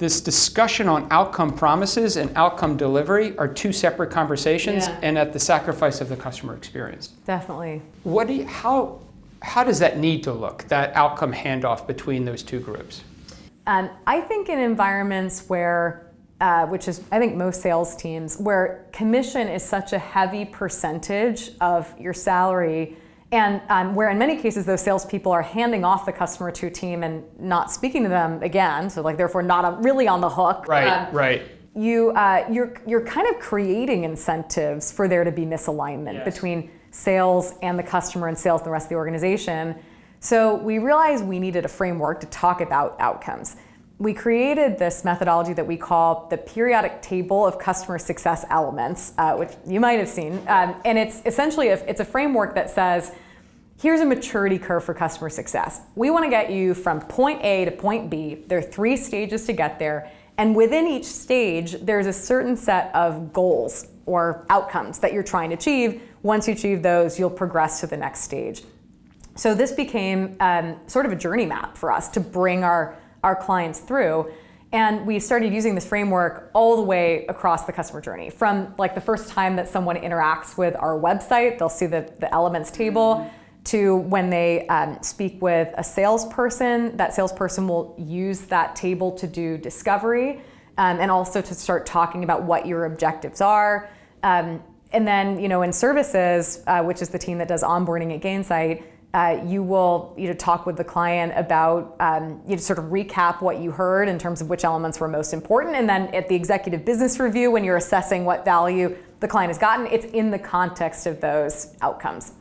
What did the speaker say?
this discussion on outcome promises and outcome delivery are two separate conversations and at the sacrifice of the customer experience. Definitely. How does that need to look, that outcome handoff between those two groups? I think in environments where, which is I think most sales teams, where commission is such a heavy percentage of your salary, and where in many cases those salespeople are handing off the customer to a team and not speaking to them again, so like therefore not really on the hook. Right. You're kind of creating incentives for there to be misalignment between sales and the customer and sales and the rest of the organization. So we realized we needed a framework to talk about outcomes. We created this methodology that we call the periodic table of customer success elements, which you might have seen. And it's essentially it's a framework that says, here's a maturity curve for customer success. We want to get you from point A to point B. There are 3 stages to get there. And within each stage, there's a certain set of goals or outcomes that you're trying to achieve. Once you achieve those, you'll progress to the next stage. So this became sort of a journey map for us to bring our clients through. And we started using this framework all the way across the customer journey. From like the first time that someone interacts with our website, they'll see the elements table, to when they speak with a salesperson, that salesperson will use that table to do discovery, and also to start talking about what your objectives are. And then, in services, which is the team that does onboarding at Gainsight, you will talk with the client about, sort of recap what you heard in terms of which elements were most important. And then at the executive business review, when you're assessing what value the client has gotten, it's in the context of those outcomes.